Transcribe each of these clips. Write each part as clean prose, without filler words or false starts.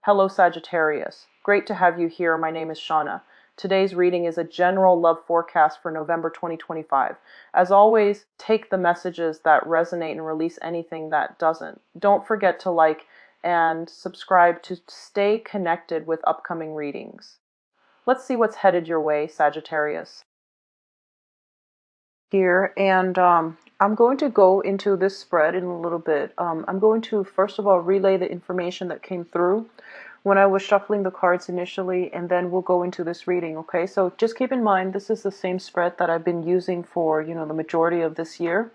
Hello Sagittarius. Great to have you here. My name is Shauna. Today's reading is a general love forecast for November 2025. As always, take the messages that resonate and release anything that doesn't. Don't forget to like and subscribe to stay connected with upcoming readings. Let's see what's headed your way, Sagittarius. Here, and I'm going to go into this spread in a little bit. I'm going to first of all relay the information that came through when I was shuffling the cards initially, and then we'll go into this reading. Okay, so just keep in mind this is the same spread that I've been using for the majority of this year.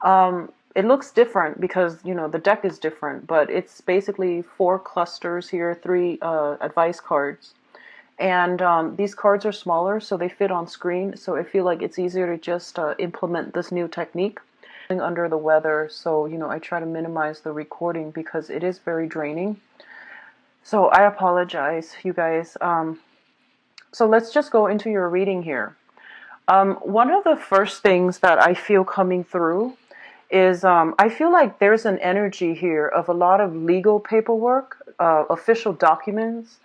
It looks different because the deck is different, but it's basically 4 clusters here, 3 advice cards. And these cards are smaller, so they fit on screen. So I feel like it's easier to just implement this new technique. I'm under the weather, so I try to minimize the recording because it is very draining. So I apologize, you guys. So let's just go into your reading here. One of the first things that I feel coming through is I feel like there's an energy here of a lot of legal paperwork, official documents,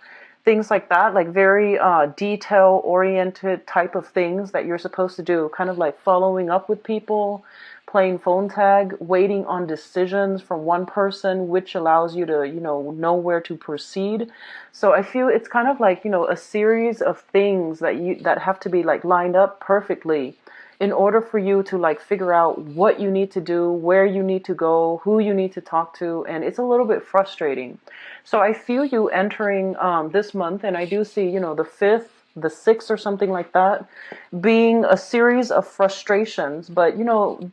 things like that, like very detail-oriented type of things that you're supposed to do, kind of like following up with people, playing phone tag, waiting on decisions from one person, which allows you to, know where to proceed. So I feel it's kind of like, a series of things that have to be like lined up perfectly in order for you to like figure out what you need to do, where you need to go, who you need to talk to, and it's a little bit frustrating. So I feel you entering this month, and I do see, the 5th, the 6th or something like that, being a series of frustrations. But,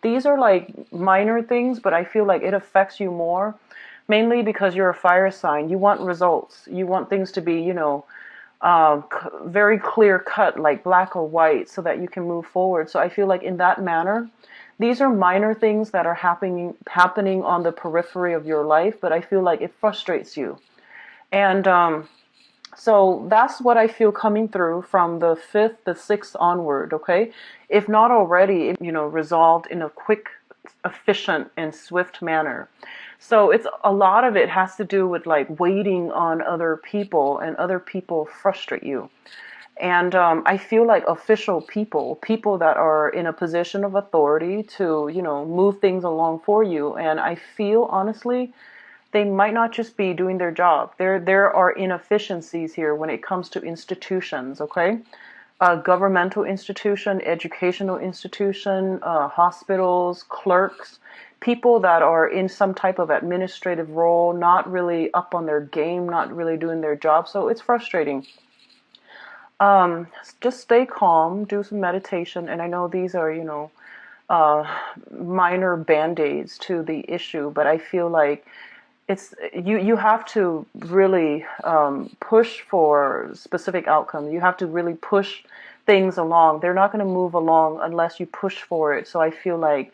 these are like minor things, but I feel like it affects you more, mainly because you're a fire sign. You want results. You want things to be, very clear cut, like black or white, so that you can move forward. So I feel like in that manner, these are minor things that are happening on the periphery of your life, but I feel like it frustrates you. And so that's what I feel coming through from the 5th, the 6th onward, okay? If not already, resolved in a quick, efficient, and swift manner. So it's a lot of it has to do with like waiting on other people, and other people frustrate you. And I feel like official people that are in a position of authority to, move things along for you. And I feel honestly, they might not just be doing their job. There are inefficiencies here when it comes to institutions, okay? Governmental institution, educational institution, hospitals, clerks, people that are in some type of administrative role, not really up on their game, not really doing their job. So it's frustrating. Just stay calm, do some meditation. And I know these are, minor band-aids to the issue, but I feel like it's you have to really push for specific outcomes. You have to really push things along. They're not going to move along unless you push for it. So I feel like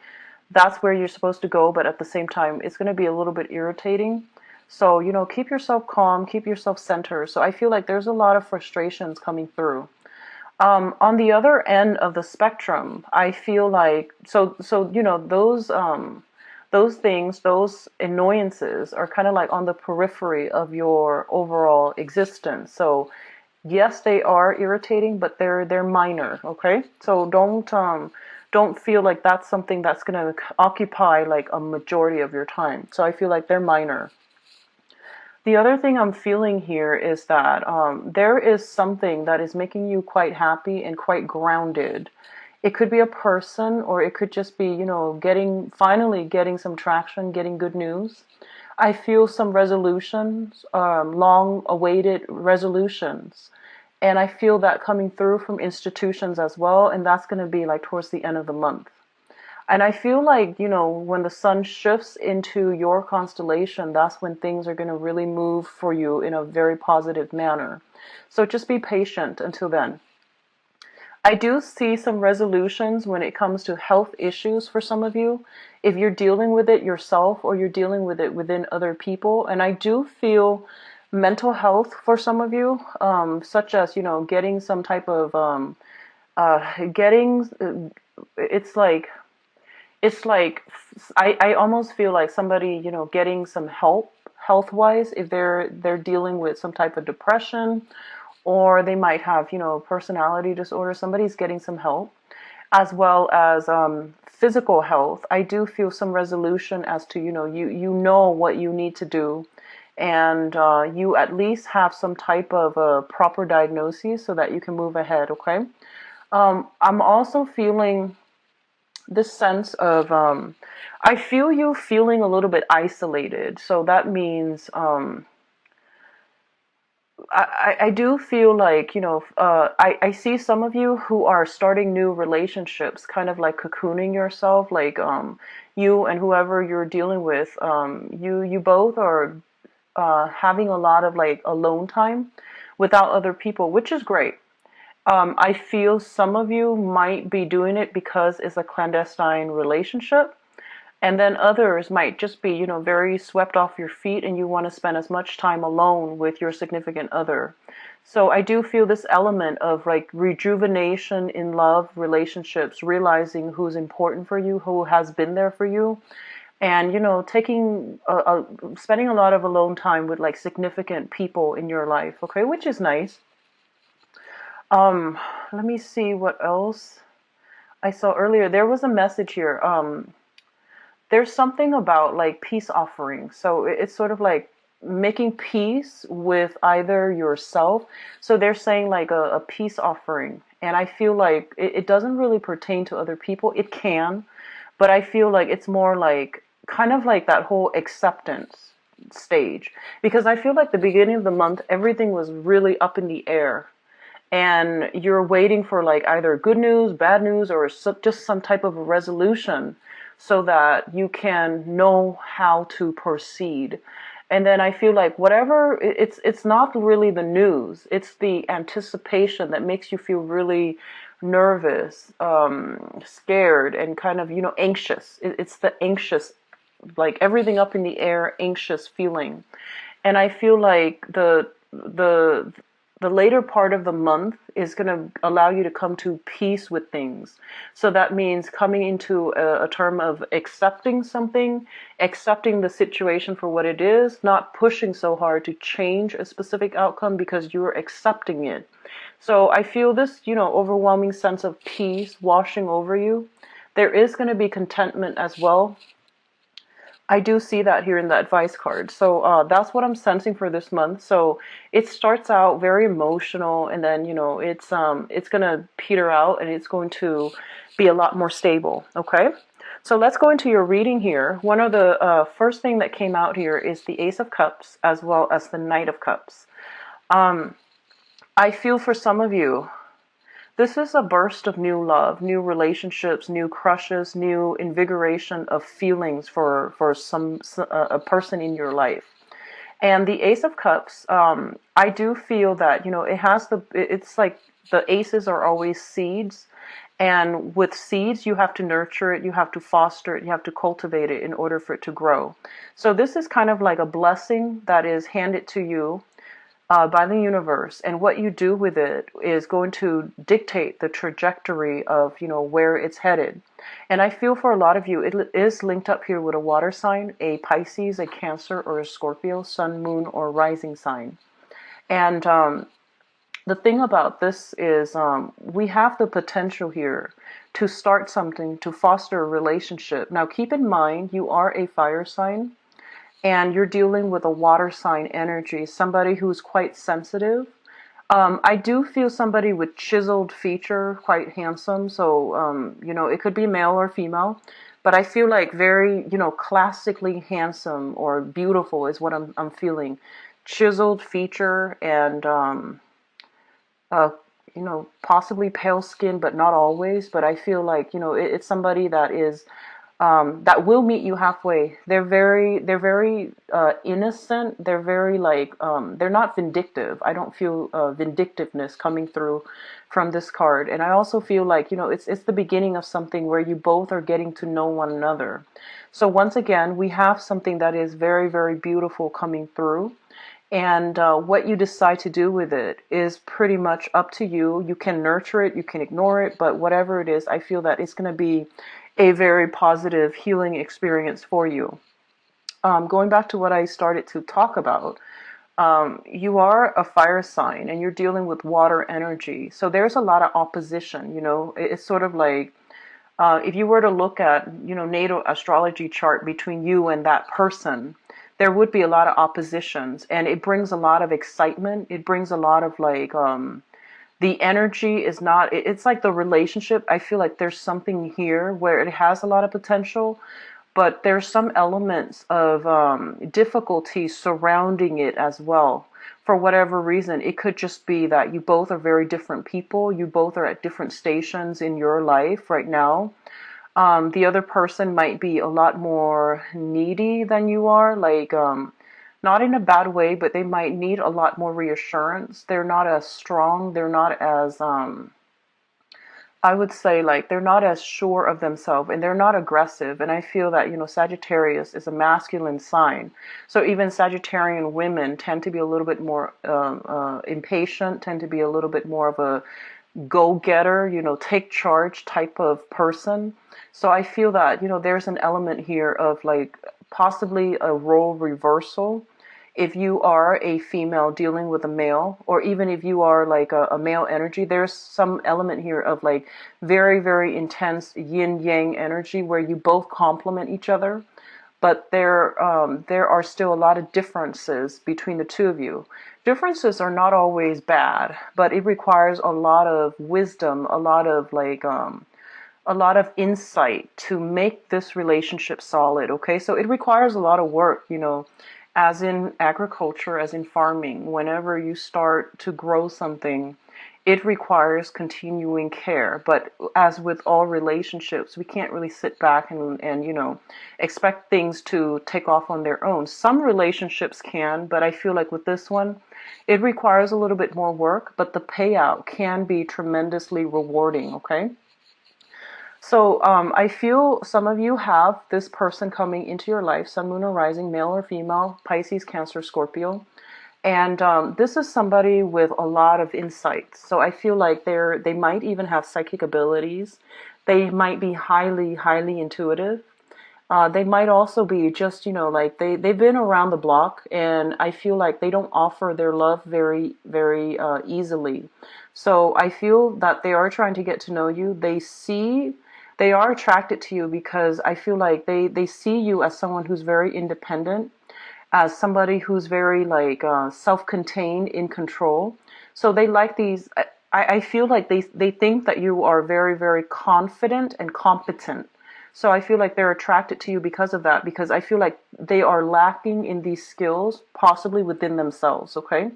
that's where you're supposed to go, but at the same time, it's going to be a little bit irritating. So, keep yourself calm, keep yourself centered. So I feel like there's a lot of frustrations coming through. On the other end of the spectrum, I feel like, those things, those annoyances are kind of like on the periphery of your overall existence. So yes, they are irritating, but they're minor, okay? So don't feel like that's something that's going to occupy like a majority of your time. So I feel like they're minor. The other thing I'm feeling here is that there is something that is making you quite happy and quite grounded. It could be a person, or it could just be, finally getting some traction, getting good news. I feel some resolutions, long-awaited resolutions. And I feel that coming through from institutions as well, and that's going to be like towards the end of the month. And I feel like, when the sun shifts into your constellation, that's when things are going to really move for you in a very positive manner. So just be patient until then. I do see some resolutions when it comes to health issues for some of you, if you're dealing with it yourself or you're dealing with it within other people. And I do feel mental health for some of you, such as, getting some type of, it's like I almost feel like somebody, getting some help health-wise, if they're dealing with some type of depression, or they might have, personality disorder. Somebody's getting some help, as well as physical health. I do feel some resolution as to, you know what you need to do, and you at least have some type of a proper diagnosis so that you can move ahead. Okay. I'm also feeling this sense of, I feel you feeling a little bit isolated. So that means, I do feel like, I see some of you who are starting new relationships, kind of like cocooning yourself, like, you and whoever you're dealing with, you both are, having a lot of like alone time without other people, which is great. I feel some of you might be doing it because it's a clandestine relationship. And then others might just be, very swept off your feet and you want to spend as much time alone with your significant other. So I do feel this element of like rejuvenation in love, relationships, realizing who's important for you, who has been there for you. And, taking, spending a lot of alone time with like significant people in your life. Okay, which is nice. Let me see what else I saw earlier. There was a message here. There's something about like peace offering. So it's sort of like making peace with either yourself. So they're saying like a peace offering. And I feel like it doesn't really pertain to other people. It can, but I feel like it's more like kind of like that whole acceptance stage. Because I feel like the beginning of the month, everything was really up in the air. And you're waiting for like either good news, bad news, or just some type of a resolution so that you can know how to proceed. And then I feel like whatever, it's not really the news, it's the anticipation that makes you feel really nervous, scared, and kind of, anxious. It's the anxious, like everything up in the air, anxious feeling. And I feel like the later part of the month is going to allow you to come to peace with things. So that means coming into a term of accepting something, accepting the situation for what it is, not pushing so hard to change a specific outcome because you're accepting it. So I feel this, overwhelming sense of peace washing over you. There is going to be contentment as well. I do see that here in the advice card. So that's what I'm sensing for this month. So it starts out very emotional, and then it's gonna peter out, and it's going to be a lot more stable. Okay. So let's go into your reading here. One of the first thing that came out here is the Ace of Cups as well as the Knight of Cups. I feel for some of you, this is a burst of new love, new relationships, new crushes, new invigoration of feelings for a person in your life. And the Ace of Cups, I do feel that, it's like the aces are always seeds. And with seeds, you have to nurture it, you have to foster it, you have to cultivate it in order for it to grow. So this is kind of like a blessing that is handed to you by the universe, and what you do with it is going to dictate the trajectory of where it's headed. And I feel for a lot of you it is linked up here with a water sign, a Pisces, a Cancer, or a Scorpio, sun, moon, or rising sign. And the thing about this is we have the potential here to start something, to foster a relationship. Now keep in mind you are a fire sign, and you're dealing with a water sign energy, somebody who's quite sensitive. I do feel somebody with chiseled feature, quite handsome. So, it could be male or female, but I feel like very, classically handsome or beautiful is what I'm feeling. Chiseled feature and, possibly pale skin, but not always. But I feel like, it's somebody that is that will meet you halfway. They're very innocent. They're very like, they're not vindictive. I don't feel vindictiveness coming through from this card. And I also feel like, it's the beginning of something where you both are getting to know one another. So once again, we have something that is very, very beautiful coming through. And what you decide to do with it is pretty much up to you. You can nurture it, you can ignore it, but whatever it is, I feel that it's going to be a very positive healing experience for you. Going back to what I started to talk about, you are a fire sign and you're dealing with water energy. So there's a lot of opposition, you know. It's sort of like if you were to look at, you know, natal astrology chart between you and that person, there would be a lot of oppositions, and it brings a lot of excitement. It brings a lot of like, the energy is not, it's like the relationship. I feel like there's something here where it has a lot of potential, but there's some elements of difficulty surrounding it as well. For whatever reason, it could just be that you both are very different people. You both are at different stations in your life right now. The other person might be a lot more needy than you are, like not in a bad way, but they might need a lot more reassurance. They're not as strong. They're not as I would say, like, they're not as sure of themselves and they're not aggressive. And I feel that, you know, Sagittarius is a masculine sign. So even Sagittarian women tend to be a little bit more impatient, tend to be a little bit more of a go-getter, you know, take charge type of person. So I feel that, you know, there's an element here of like possibly a role reversal. If you are a female dealing with a male, or even if you are like a male energy, there's some element here of like very, very intense yin yang energy where you both complement each other. But there are still a lot of differences between the two of you. Differences are not always bad, but it requires a lot of wisdom, a lot of like a lot of insight to make this relationship solid. Okay, so it requires a lot of work, you know, as in agriculture, as in farming. Whenever you start to grow something, it requires continuing care. But as with all relationships, we can't really sit back and you know, expect things to take off on their own. Some relationships can, but I feel like with this one, it requires a little bit more work, but the payout can be tremendously rewarding. Okay. So I feel some of you have this person coming into your life, sun, moon, or rising, male or female, Pisces, Cancer, Scorpio. And this is somebody with a lot of insights. So I feel like they might even have psychic abilities. They might be highly, highly intuitive. They might also be just, you know, like they've been around the block, and I feel like they don't offer their love very, very easily. So I feel that they are trying to get to know you. They are attracted to you because I feel like they see you as someone who's very independent, as somebody who's very like self-contained, in control. So they like these. I feel like they think that you are very, very confident and competent. So I feel like they're attracted to you because of that, because I feel like they are lacking in these skills, possibly within themselves. Okay.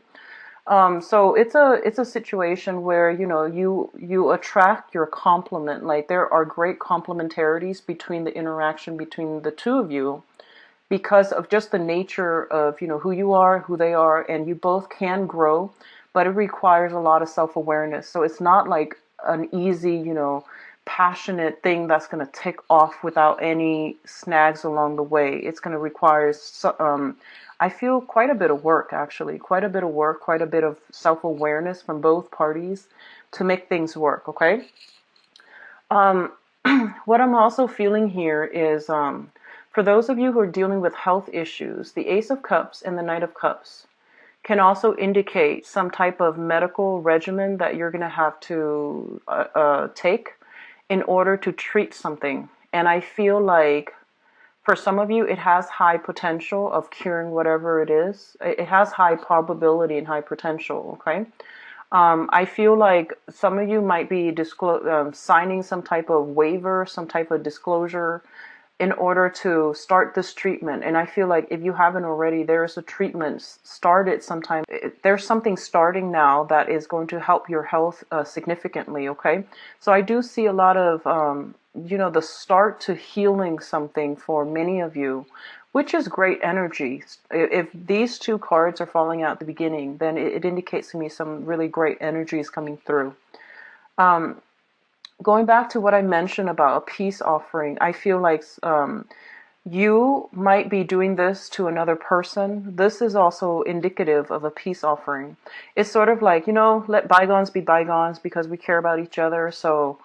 So it's a situation where, you know, you attract your complement. Like there are great complementarities between the interaction between the two of you because of just the nature of, you know, who you are, who they are, and you both can grow, but it requires a lot of self-awareness. So it's not like an easy, you know, passionate thing that's going to take off without any snags along the way. It's going to require, I feel, quite a bit of work, actually, quite a bit of work, quite a bit of self-awareness from both parties to make things work. Okay. Um, what I'm also feeling here is, for those of you who are dealing with health issues, the Ace of Cups and the Knight of Cups can also indicate some type of medical regimen that you're going to have to take in order to treat something. And I feel like for some of you, it has high potential of curing whatever it is. It has high probability and high potential, okay? I feel like some of you might be signing some type of waiver, some type of disclosure in order to start this treatment. And I feel like if you haven't already, there's a treatment started sometime. There's something starting now that is going to help your health significantly, okay? So I do see a lot of, you know, the start to healing something for many of you, which is great energy. If these two cards are falling out at the beginning, then it indicates to me some really great energy is coming through. Going back to what I mentioned about a peace offering, I feel like you might be doing this to another person. This is also indicative of a peace offering. It's sort of like, you know, let bygones be bygones because we care about each other. So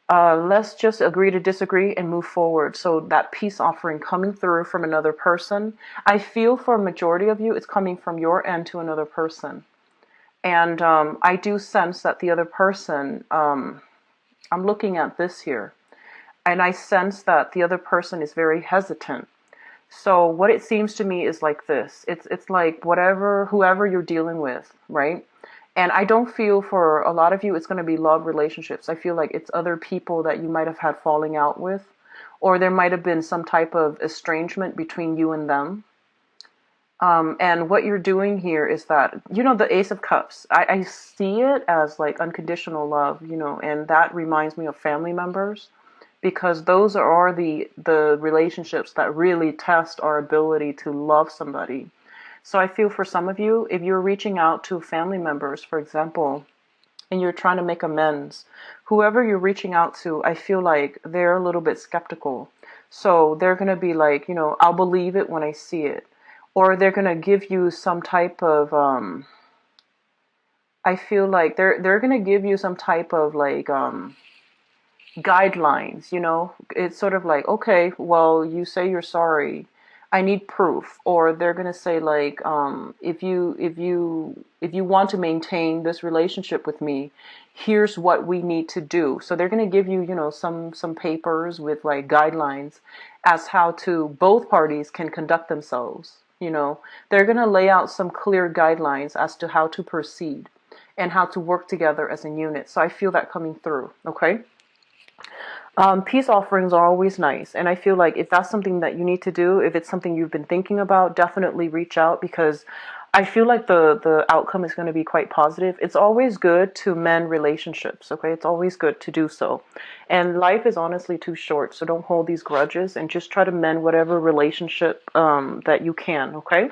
Let's just agree to disagree and move forward. So that peace offering coming through from another person, I feel for a majority of you, it's coming from your end to another person. And I do sense that the other person, I'm looking at this here, and I sense that the other person is very hesitant. So what it seems to me is like this. It's like whoever you're dealing with, right? And I don't feel for a lot of you it's going to be love relationships. I feel like it's other people that you might have had falling out with, or there might have been some type of estrangement between you and them. And what you're doing here is that, the Ace of Cups, I see it as like unconditional love, and that reminds me of family members, because those are the relationships that really test our ability to love somebody. So I feel for some of you, if you're reaching out to family members, for example, and you're trying to make amends, whoever you're reaching out to, I feel like they're a little bit skeptical. So they're going to be like, I'll believe it when I see it. Or they're going to give you some type of, I feel like they're going to give you some type of like, guidelines. It's sort of like, okay, well, you say you're sorry, I need proof. Or they're going to say like, if you want to maintain this relationship with me, here's what we need to do. So they're going to give you, some papers with like guidelines as how to both parties can conduct themselves. They're going to lay out some clear guidelines as to how to proceed and how to work together as a unit. So I feel that coming through. Okay. Peace offerings are always nice. And I feel like if that's something that you need to do, if it's something you've been thinking about, definitely reach out, because I feel like the outcome is going to be quite positive. It's always good to mend relationships, okay? It's always good to do so. And life is honestly too short, so don't hold these grudges and just try to mend whatever relationship that you can, okay?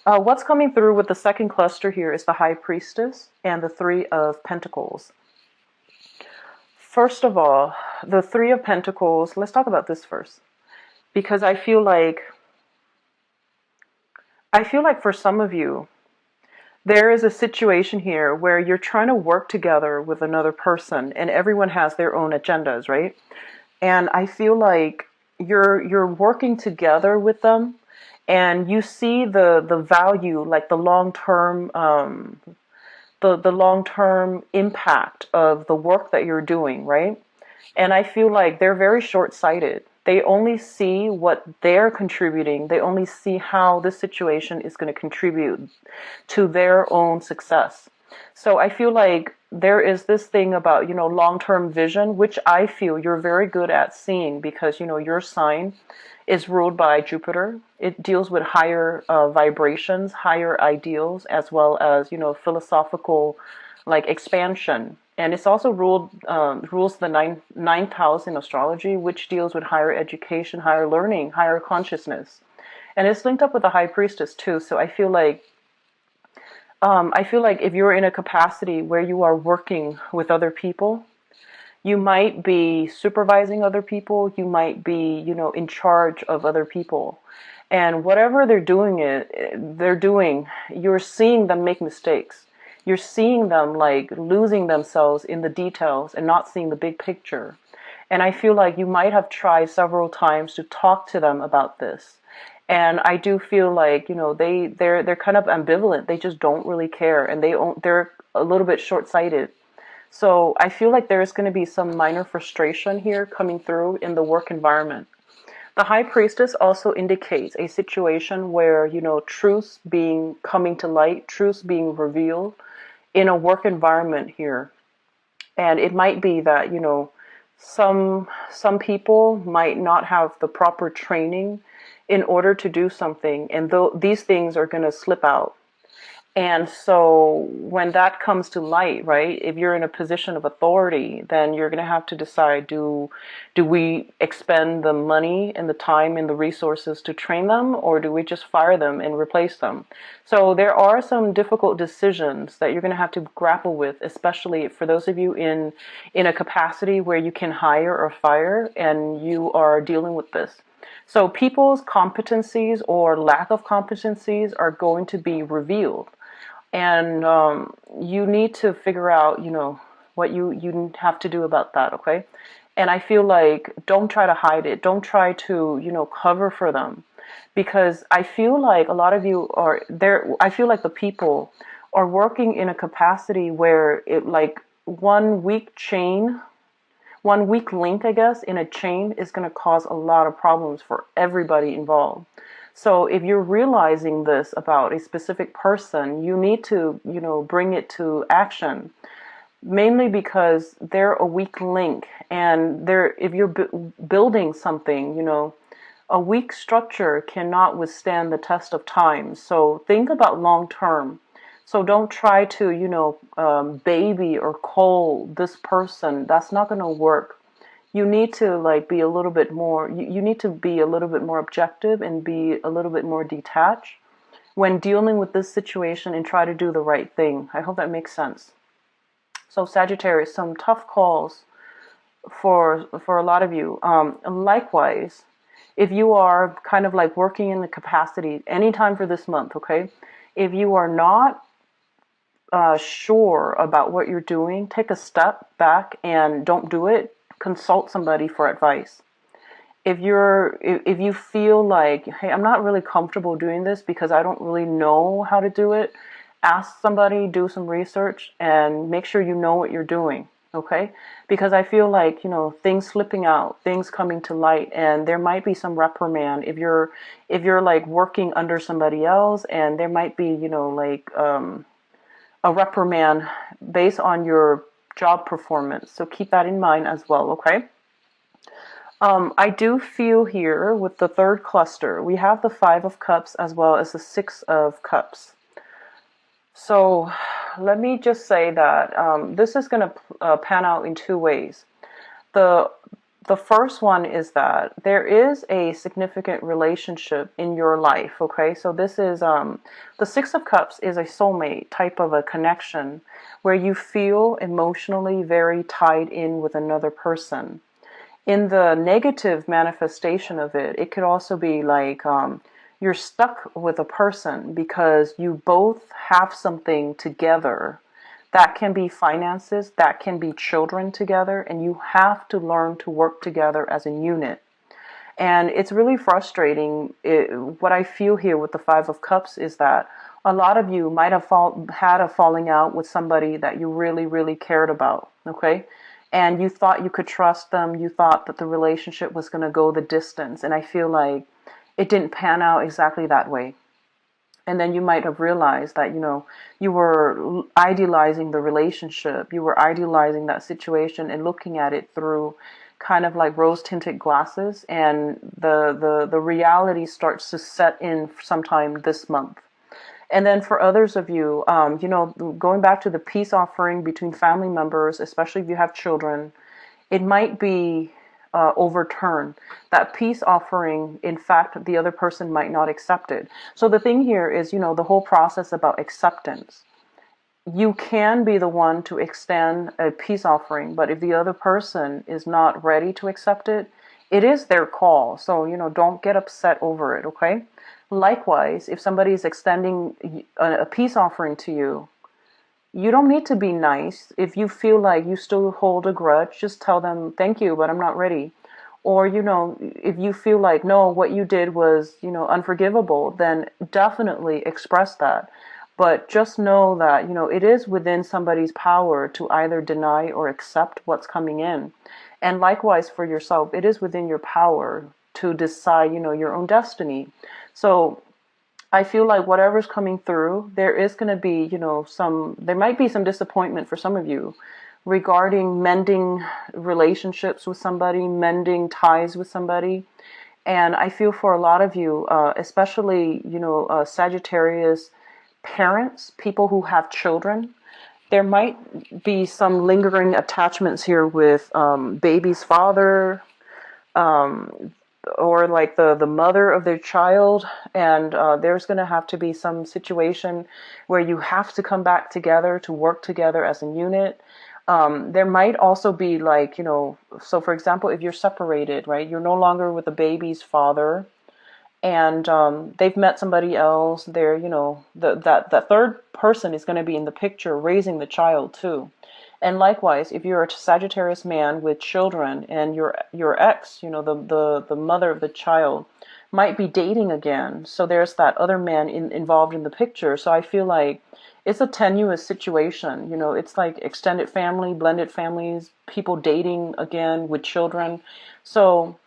What's coming through with the second cluster here is the High Priestess and the Three of Pentacles. First of all, the Three of Pentacles, let's talk about this first, because I feel like for some of you, there is a situation here where you're trying to work together with another person and everyone has their own agendas, right? And I feel like you're working together with them and you see the value, like the long-term the long-term impact of the work that you're doing, right? And I feel like they're very short-sighted. They only see what they're contributing. They only see how this situation is going to contribute to their own success. So I feel like there is this thing about, long-term vision, which I feel you're very good at seeing because, your sign is ruled by Jupiter. It deals with higher vibrations, higher ideals, as well as, philosophical like expansion. And it's also rules the ninth house in astrology, which deals with higher education, higher learning, higher consciousness. And it's linked up with the High Priestess too. So I feel like if you're in a capacity where you are working with other people, you might be supervising other people. You might be, in charge of other people. And whatever they're doing, you're seeing them make mistakes. You're seeing them like losing themselves in the details and not seeing the big picture. And I feel like you might have tried several times to talk to them about this. And I do feel like, they're kind of ambivalent. They just don't really care. And they're a little bit short-sighted. So I feel like there's going to be some minor frustration here coming through in the work environment. The High Priestess also indicates a situation where, truths coming to light, truths being revealed in a work environment here. And it might be that, some people might not have the proper training in order to do something, and these things are going to slip out. And so when that comes to light, right, if you're in a position of authority, then you're going to have to decide, do we expend the money and the time and the resources to train them, or do we just fire them and replace them? So there are some difficult decisions that you're going to have to grapple with, especially for those of you in a capacity where you can hire or fire and you are dealing with this. So people's competencies or lack of competencies are going to be revealed. And you need to figure out, what you have to do about that, okay? And I feel like don't try to hide it. Don't try to, cover for them. Because I feel like a lot of you are there. I feel like the people are working in a capacity where it like one weak chain, one weak link, I guess, in a chain is going to cause a lot of problems for everybody involved. So if you're realizing this about a specific person, you need to, bring it to action, mainly because they're a weak link, and if you're building something, a weak structure cannot withstand the test of time. So think about long term. So don't try to, baby or coal this person. That's not going to work. You need to like be a little bit more, you need to be a little bit more objective and be a little bit more detached when dealing with this situation and try to do the right thing. I hope that makes sense. So Sagittarius, some tough calls for a lot of you. Likewise, if you are kind of like working in the capacity anytime for this month, okay? If you are not sure about what you're doing, take a step back and don't do it. Consult somebody for advice. If you feel like, hey, I'm not really comfortable doing this because I don't really know how to do it, ask somebody, do some research, and make sure you know what you're doing. Okay? Because I feel like, things slipping out, things coming to light, and there might be some reprimand if you're like working under somebody else, and there might be, a reprimand based on your job performance. So keep that in mind as well, okay? I do feel here with the third cluster, we have the Five of Cups as well as the Six of Cups. So let me just say that this is going to pan out in two ways. The first one is that there is a significant relationship in your life, okay? So this is, the Six of Cups is a soulmate type of a connection where you feel emotionally very tied in with another person. In the negative manifestation of it, it could also be like you're stuck with a person because you both have something together. That can be finances, that can be children together, and you have to learn to work together as a unit. And it's really frustrating. What I feel here with the Five of Cups is that a lot of you might have had a falling out with somebody that you really, really cared about, okay? And you thought you could trust them. You thought that the relationship was going to go the distance. And I feel like it didn't pan out exactly that way. And then you might have realized that, you were idealizing the relationship. You were idealizing that situation and looking at it through kind of like rose-tinted glasses. And the reality starts to set in sometime this month. And then for others of you, going back to the peace offering between family members, especially if you have children, it might be overturned. That peace offering, in fact, the other person might not accept it. So the thing here is, the whole process about acceptance. You can be the one to extend a peace offering, but if the other person is not ready to accept it, it is their call. So, don't get upset over it, okay? Likewise, if somebody is extending a peace offering to you, you don't need to be nice. If you feel like you still hold a grudge, just tell them, thank you, but I'm not ready. Or, if you feel like, no, what you did was, unforgivable, then definitely express that. But just know that, it is within somebody's power to either deny or accept what's coming in. And likewise for yourself, it is within your power to decide, your own destiny. So I feel like whatever's coming through, there is going to be, there might be some disappointment for some of you regarding mending relationships with somebody, mending ties with somebody. And I feel for a lot of you, especially, Sagittarius parents, people who have children, there might be some lingering attachments here with baby's father, or like the mother of their child, and there's going to have to be some situation where you have to come back together to work together as a unit. There might also be like, so for example, if you're separated, right, you're no longer with the baby's father, and they've met somebody else. They're, that third person is going to be in the picture raising the child too. And likewise, if you're a Sagittarius man with children and your ex, the mother of the child, might be dating again. So there's that other man involved in the picture. So I feel like it's a tenuous situation. It's like extended family, blended families, people dating again with children. So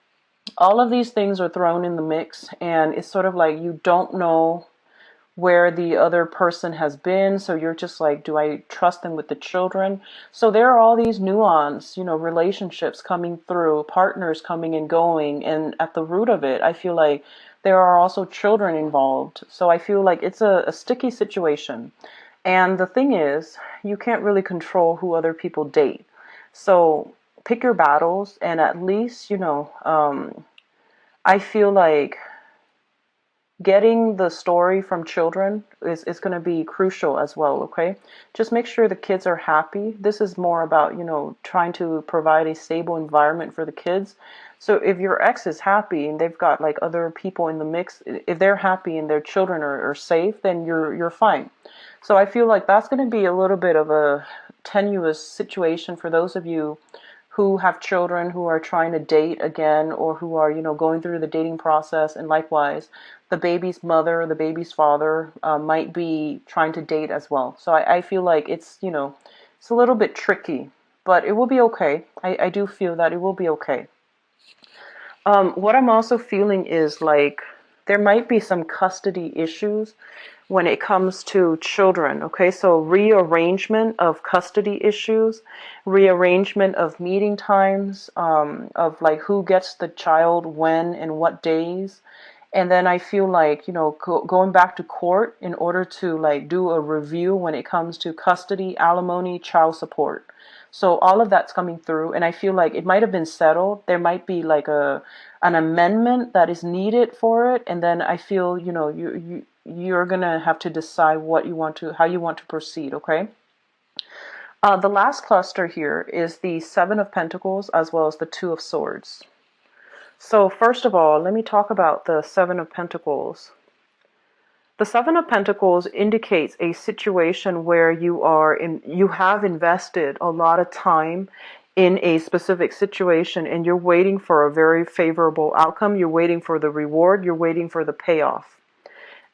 all of these things are thrown in the mix, and it's sort of like you don't know where the other person has been. So you're just like, do I trust them with the children? So there are all these nuance, relationships coming through, partners coming and going. And at the root of it, I feel like there are also children involved. So I feel like it's a sticky situation. And the thing is, you can't really control who other people date. So pick your battles, and at least, I feel like getting the story from children is going to be crucial as well, okay? Just make sure the kids are happy. This is more about, trying to provide a stable environment for the kids. So if your ex is happy and they've got like other people in the mix, if they're happy and their children are safe, then you're fine. So I feel like that's going to be a little bit of a tenuous situation for those of you who have children who are trying to date again, or who are, going through the dating process. And likewise, the baby's mother, the baby's father might be trying to date as well. So I feel like it's, it's a little bit tricky, but it will be okay. I do feel that it will be okay. What I'm also feeling is like there might be some custody issues when it comes to children. Okay, so rearrangement of custody issues, rearrangement of meeting times, of like who gets the child when and what days. And then I feel like, going back to court in order to like do a review when it comes to custody, alimony, child support. So all of that's coming through, and I feel like it might have been settled. There might be like an amendment that is needed for it, and then I feel, you're gonna have to decide how you want to proceed. Okay. The last cluster here is the Seven of Pentacles as well as the Two of Swords. So first of all, let me talk about the Seven of Pentacles. The Seven of Pentacles indicates a situation where you have invested a lot of time in a specific situation, and you're waiting for a very favorable outcome. You're waiting for the reward. You're waiting for the payoff.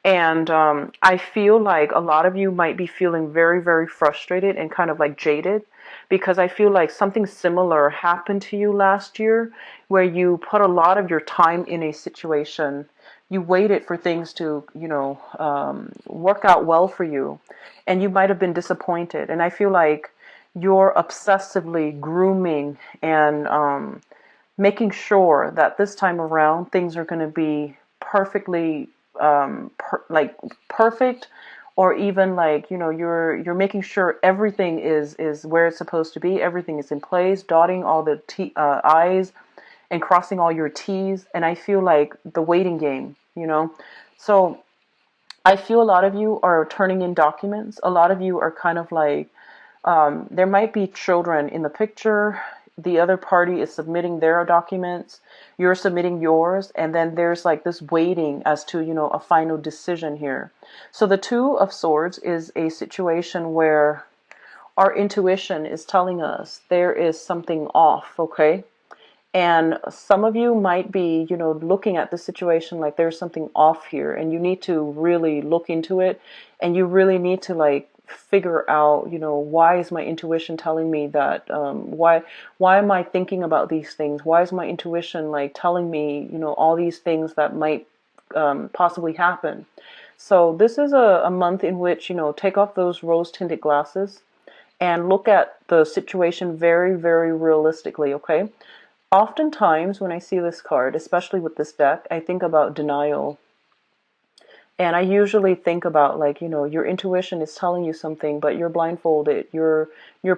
And I feel like a lot of you might be feeling very, very frustrated and kind of like jaded, because I feel like something similar happened to you last year where you put a lot of your time in a situation. You waited for things to, work out well for you, and you might have been disappointed. And I feel like you're obsessively grooming and making sure that this time around things are going to be perfectly perfect, or even like, you're making sure everything is where it's supposed to be, everything is in place, dotting all the I's and crossing all your T's. And I feel like the waiting game, so I feel a lot of you are turning in documents. A lot of you are kind of like, there might be children in the picture. The other party is submitting their documents. You're submitting yours. And then there's like this waiting as to, a final decision here. So the Two of Swords is a situation where our intuition is telling us there is something off, okay? And some of you might be, looking at the situation like there's something off here, and you need to really look into it, and you really need to like figure out, why is my intuition telling me that? Why am I thinking about these things? Why is my intuition like telling me, all these things that might possibly happen? So this is a month in which, take off those rose-tinted glasses and look at the situation very, very realistically, okay? Oftentimes when I see this card, especially with this deck, I think about denial. And I usually think about like, your intuition is telling you something, but you're blindfolded. You're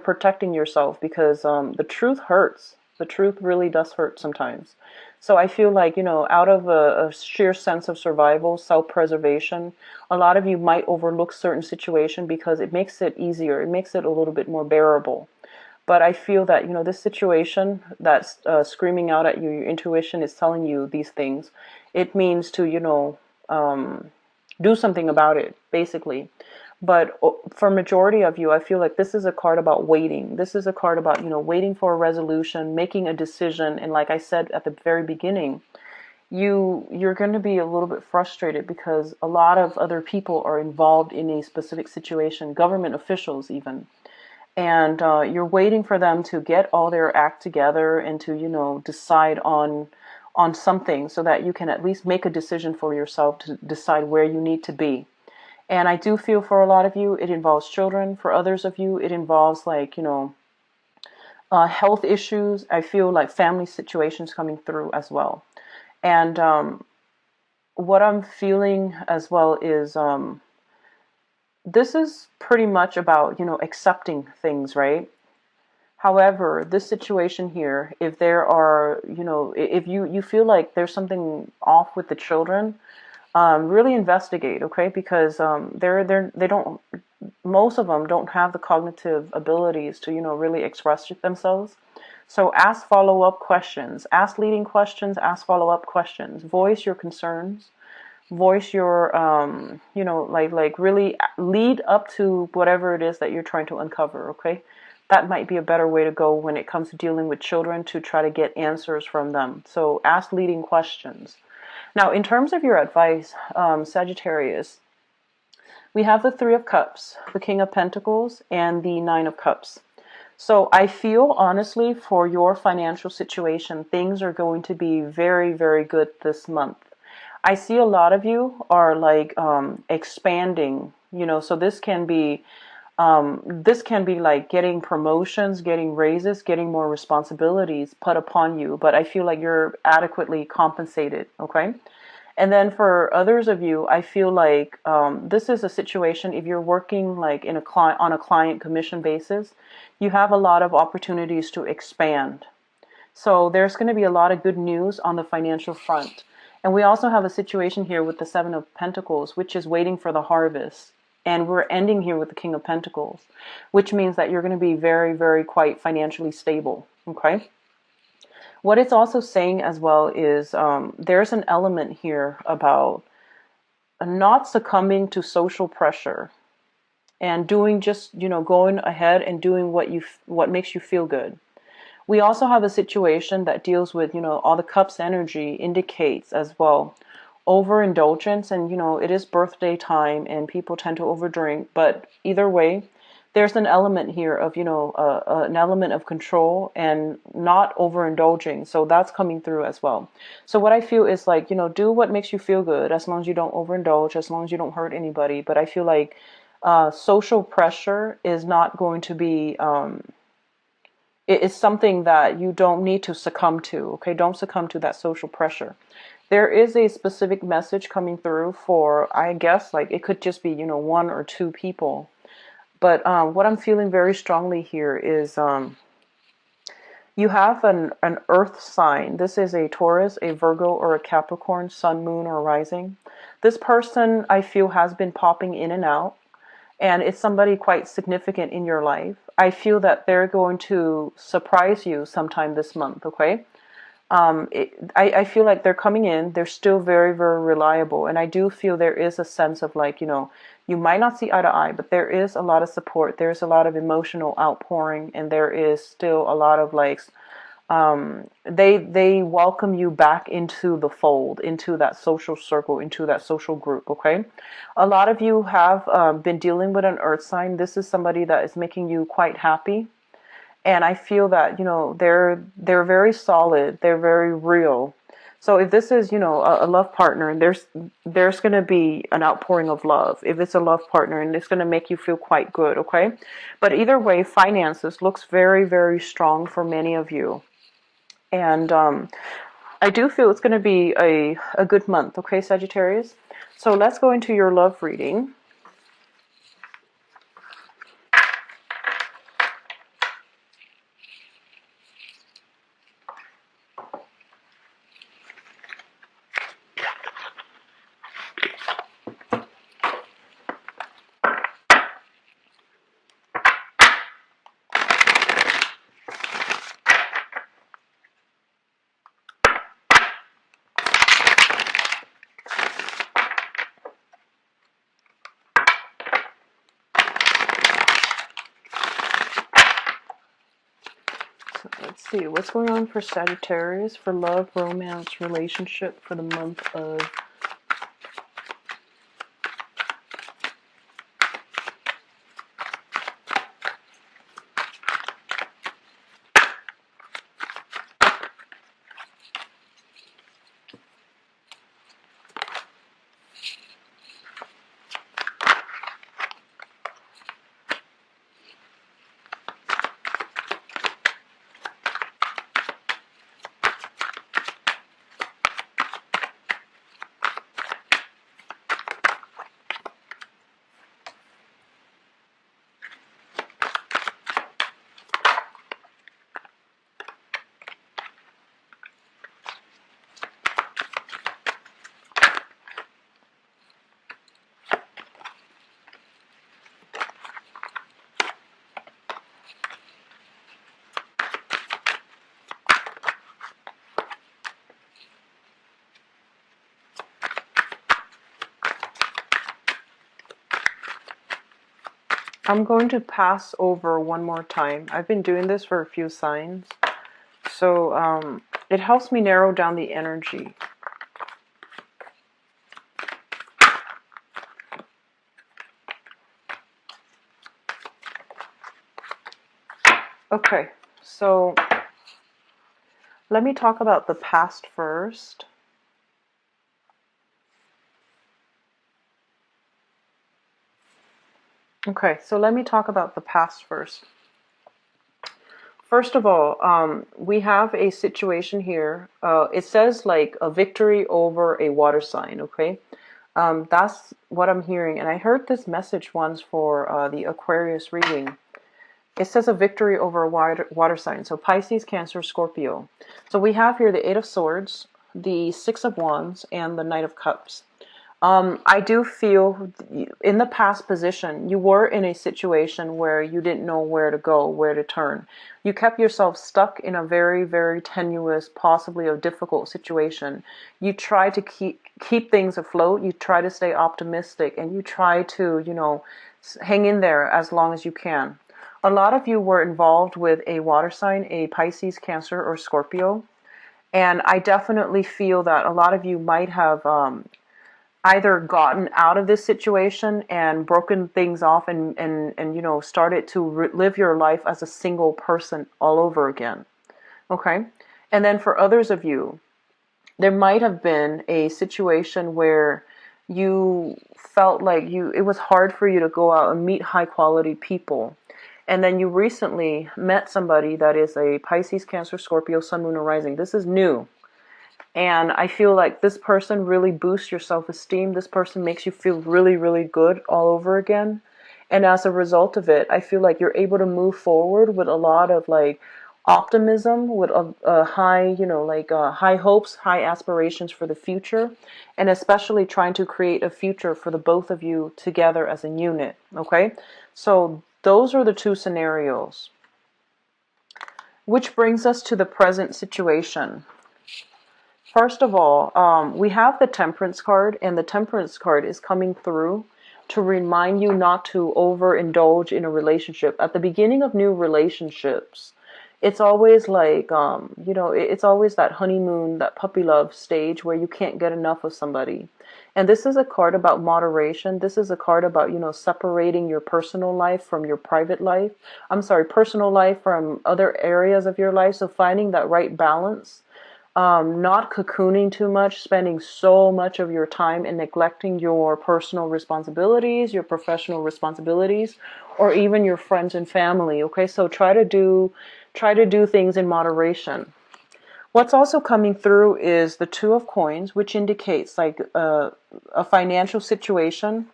protecting yourself because the truth hurts. The truth really does hurt sometimes. So I feel like, out of a sheer sense of survival, self-preservation, a lot of you might overlook certain situation because it makes it easier. It makes it a little bit more bearable. But I feel that, this situation that's screaming out at you, your intuition is telling you these things, It means to, do something about it, basically. But for majority of you, I feel like this is a card about waiting. This is a card about, waiting for a resolution, making a decision. And like I said at the very beginning, you're going to be a little bit frustrated because a lot of other people are involved in a specific situation, government officials even. And you're waiting for them to get all their act together and to, decide on something so that you can at least make a decision for yourself to decide where you need to be. And I do feel for a lot of you, it involves children. For others of you, it involves like, health issues. I feel like family situations coming through as well. And what I'm feeling as well is this is pretty much about, accepting things, right? However, this situation here, if there are, if you feel like there's something off with the children, really investigate, okay? Because they don't, most of them don't have the cognitive abilities to, really express themselves. So ask follow-up questions, ask leading questions, ask follow-up questions, voice your concerns, voice your, like really lead up to whatever it is that you're trying to uncover, okay? That might be a better way to go when it comes to dealing with children, to try to get answers from them. So ask leading questions. Now, in terms of your advice, Sagittarius, we have the Three of Cups, the King of Pentacles, and the Nine of Cups. So I feel honestly for your financial situation, things are going to be very, very good this month. I see a lot of you are like expanding, so this can be like getting promotions, getting raises, getting more responsibilities put upon you, but I feel like you're adequately compensated, okay? And then for others of you, I feel like this is a situation, if you're working like in on a client commission basis, you have a lot of opportunities to expand. So there's going to be a lot of good news on the financial front. And we also have a situation here with the Seven of Pentacles, which is waiting for the harvest. And we're ending here with the King of Pentacles, which means that you're going to be very, very quite financially stable. Okay. What it's also saying as well is there's an element here about not succumbing to social pressure and doing just, going ahead and doing what makes you feel good. We also have a situation that deals with, all the cups energy indicates as well overindulgence, and it is birthday time and people tend to overdrink, but either way there's an element here of, an element of control and not overindulging. So that's coming through as well. So what I feel is like, do what makes you feel good, as long as you don't overindulge, as long as you don't hurt anybody. But I feel like social pressure is not going to be, it is something that you don't need to succumb to. Okay, don't succumb to that social pressure. There is a specific message coming through for, I guess, like it could just be, one or two people. But what I'm feeling very strongly here is you have an earth sign. This is a Taurus, a Virgo, or a Capricorn, sun, moon, or rising. This person, I feel, has been popping in and out. And it's somebody quite significant in your life. I feel that they're going to surprise you sometime this month, okay? I feel like they're coming in. They're still very, very reliable. And I do feel there is a sense of like, you might not see eye to eye, but there is a lot of support. There's a lot of emotional outpouring. And there is still a lot of like, they welcome you back into the fold, into that social circle, into that social group, okay? A lot of you have been dealing with an earth sign. This is somebody that is making you quite happy. And I feel that, they're very solid. They're very real. So if this is, a love partner, there's going to be an outpouring of love. If it's a love partner, and it's going to make you feel quite good, okay? But either way, finances looks very, very strong for many of you. And I do feel it's going to be a good month, okay, Sagittarius? So let's go into your love reading. Let's see, what's going on for Sagittarius for love, romance, relationship for the month of I'm going to pass over one more time. I've been doing this for a few signs. So it helps me narrow down the energy. Okay, so let me talk about the past first. Okay, so let me talk about the past first. First of all, we have a situation here. It says like a victory over a water sign, okay? That's what I'm hearing. And I heard this message once for the Aquarius reading. It says a victory over a water sign. So Pisces, Cancer, Scorpio. So we have here the Eight of Swords, the Six of Wands, and the Knight of Cups. I do feel in the past position, you were in a situation where you didn't know where to go, where to turn. You kept yourself stuck in a very, very tenuous, possibly a difficult situation. You try to keep things afloat. You try to stay optimistic, and you try to, hang in there as long as you can. A lot of you were involved with a water sign, a Pisces, Cancer, or Scorpio. And I definitely feel that a lot of you might have either gotten out of this situation and broken things off and started to live your life as a single person all over again. Okay? And then for others of you, there might have been a situation where you felt like it was hard for you to go out and meet high quality people. And then you recently met somebody that is a Pisces, Cancer, Scorpio, Sun, Moon, or Rising. This is new. And I feel like this person really boosts your self-esteem. This person makes you feel really, really good all over again. And as a result of it, I feel like you're able to move forward with a lot of like optimism, with a high, high hopes, high aspirations for the future, and especially trying to create a future for the both of you together as a unit. Okay? So those are the two scenarios. Which brings us to the present situation. First of all, we have the Temperance card, and the Temperance card is coming through to remind you not to overindulge in a relationship. At the beginning of new relationships, it's always like, it's always that honeymoon, that puppy love stage where you can't get enough of somebody. And this is a card about moderation. This is a card about, separating your personal life from your private life. Personal life from other areas of your life. So finding that right balance. Not cocooning too much, spending so much of your time and neglecting your personal responsibilities, your professional responsibilities, or even your friends and family. Okay, so try to do things in moderation. What's also coming through is the Two of Coins, which indicates like a financial situation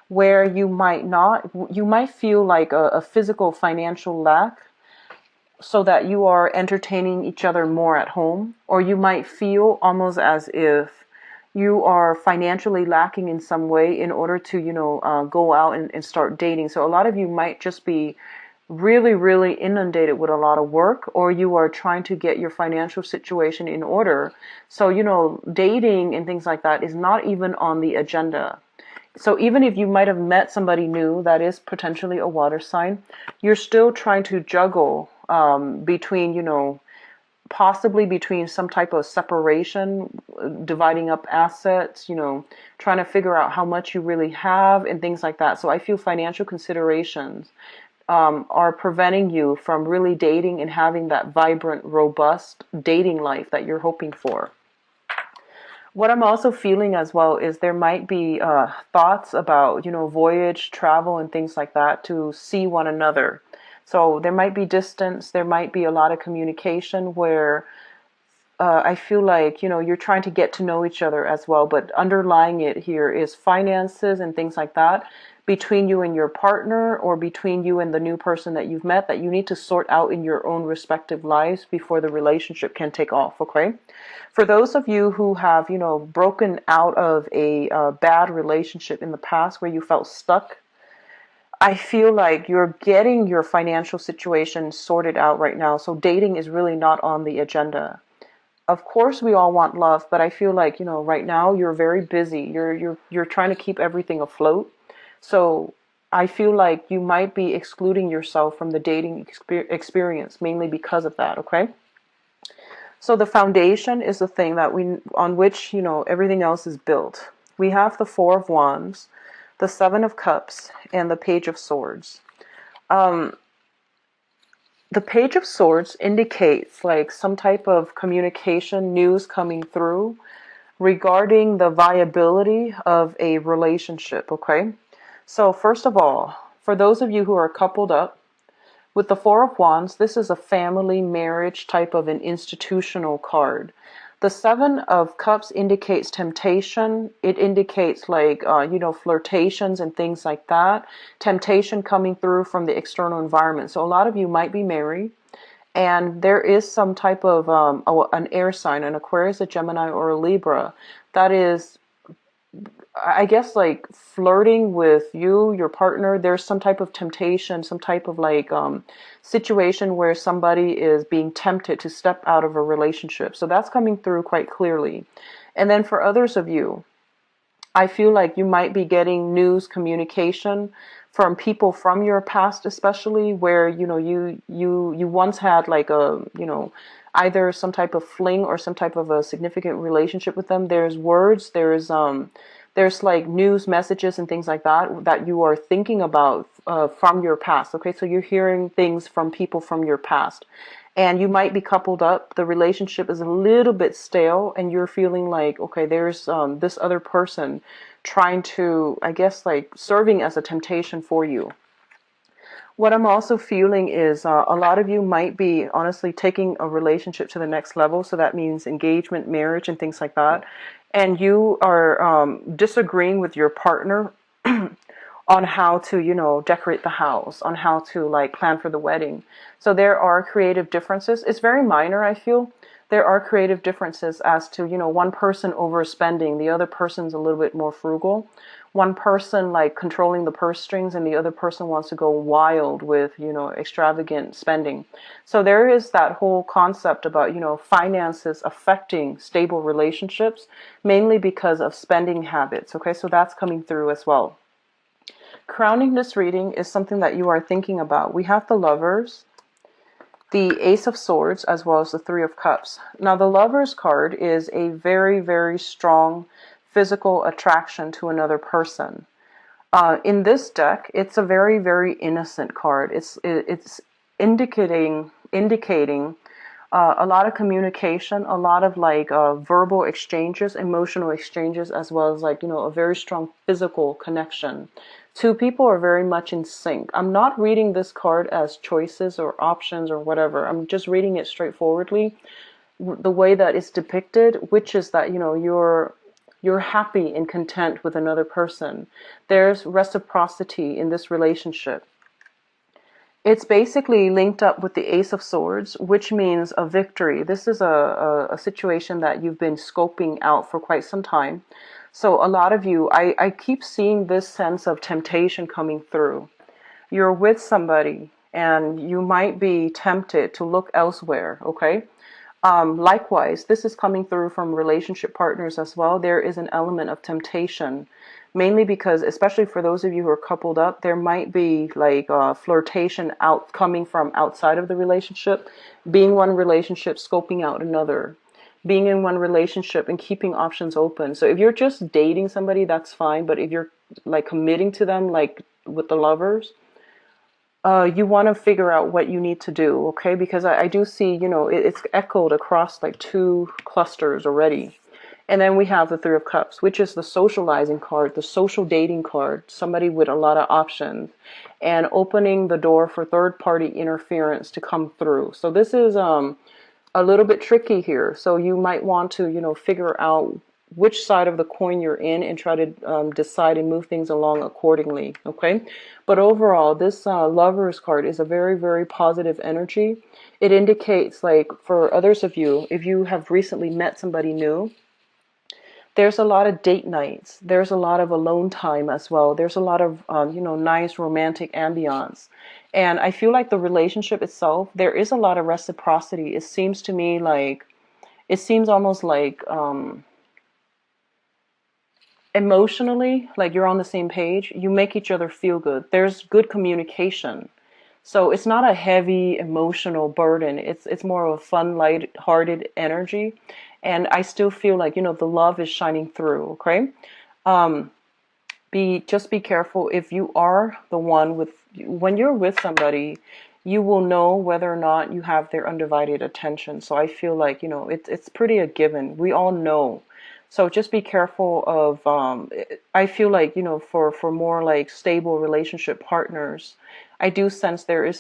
where you might feel like a physical financial lack, so that you are entertaining each other more at home, or you might feel almost as if you are financially lacking in some way in order to, go out and start dating. So a lot of you might just be really, really inundated with a lot of work, or you are trying to get your financial situation in order. So, dating and things like that is not even on the agenda. So even if you might have met somebody new that is potentially a water sign, you're still trying to juggle between, possibly between some type of separation, dividing up assets, trying to figure out how much you really have and things like that. So I feel financial considerations are preventing you from really dating and having that vibrant, robust dating life that you're hoping for. What I'm also feeling as well is there might be thoughts about, voyage, travel, and things like that to see one another. So there might be distance, there might be a lot of communication where I feel like, you're trying to get to know each other as well, but underlying it here is finances and things like that between you and your partner, or between you and the new person that you've met, that you need to sort out in your own respective lives before the relationship can take off, okay? For those of you who have, broken out of a bad relationship in the past where you felt stuck, I feel like you're getting your financial situation sorted out right now. So dating is really not on the agenda. Of course we all want love, but I feel like, right now you're very busy. You're trying to keep everything afloat. So I feel like you might be excluding yourself from the dating experience mainly because of that, okay? So the foundation is the thing that on which, everything else is built. We have the Four of Wands, the Seven of Cups, and the Page of Swords. The Page of Swords indicates like some type of communication, news coming through regarding the viability of a relationship, okay? So first of all, for those of you who are coupled up, with the Four of Wands, this is a family marriage type of an institutional card. The Seven of Cups indicates temptation. It indicates like, flirtations and things like that. Temptation coming through from the external environment. So a lot of you might be married, and there is some type of an air sign, an Aquarius, a Gemini, or a Libra, that is, I guess, like flirting with you, your partner. There's some type of temptation, some type of like situation where somebody is being tempted to step out of a relationship. So that's coming through quite clearly. And then for others of you, I feel like you might be getting news, communication from people from your past, especially where, you once had like a, either some type of fling or some type of a significant relationship with them. There's words, there's like news messages and things like that you are thinking about from your past. Okay, so you're hearing things from people from your past, and you might be coupled up. The relationship is a little bit stale, and you're feeling like, okay, there's this other person trying to, I guess, like serving as a temptation for you. What I'm also feeling is a lot of you might be honestly taking a relationship to the next level. So that means engagement, marriage, and things like that. And you are disagreeing with your partner on how to, decorate the house, on how to like plan for the wedding. So there are creative differences. It's very minor, I feel. There are creative differences as to, one person overspending, the other person's a little bit more frugal. One person like controlling the purse strings, and the other person wants to go wild with, extravagant spending. So there is that whole concept about, finances affecting stable relationships, mainly because of spending habits. Okay, so that's coming through as well. Crowning this reading is something that you are thinking about. We have the Lovers, the Ace of Swords, as well as the Three of Cups. Now, the Lovers card is a very, very strong physical attraction to another person. In this deck, it's a very, very innocent card. It's indicating a lot of communication, a lot of like verbal exchanges, emotional exchanges, as well as like, a very strong physical connection. Two people are very much in sync. I'm not reading this card as choices or options or whatever. I'm just reading it straightforwardly, the way that it's depicted, which is that, you're happy and content with another person. There's reciprocity in this relationship. It's basically linked up with the Ace of Swords, which means a victory. This is a situation that you've been scoping out for quite some time. So a lot of you, I keep seeing this sense of temptation coming through. You're with somebody and you might be tempted to look elsewhere, okay? Likewise, this is coming through from relationship partners as well. There is an element of temptation mainly because, especially for those of you who are coupled up, there might be like flirtation out coming from outside of the relationship, being one relationship, scoping out another, being in one relationship and keeping options open. So if you're just dating somebody, that's fine. But if you're like committing to them, like with the lovers, you want to figure out what you need to do, okay? Because I do see, it's echoed across like two clusters already. And then we have the Three of Cups, which is the socializing card, the social dating card, somebody with a lot of options, and opening the door for third party interference to come through. So this is a little bit tricky here. So you might want to, figure out which side of the coin you're in and try to decide and move things along accordingly. Okay. But overall, this Lovers card is a very, very positive energy. It indicates, like, for others of you, if you have recently met somebody new, there's a lot of date nights. There's a lot of alone time as well. There's a lot of, nice romantic ambiance. And I feel like the relationship itself, there is a lot of reciprocity. It seems to me like, it seems almost like emotionally, like you're on the same page. You make each other feel good. There's good communication. So it's not a heavy emotional burden. It's more of a fun, light-hearted energy. And I still feel like, the love is shining through, okay? Just be careful if you are the one with, when you're with somebody, you will know whether or not you have their undivided attention. So I feel like, it's pretty a given. We all know. So just be careful of, I feel like, for more like stable relationship partners, I do sense there is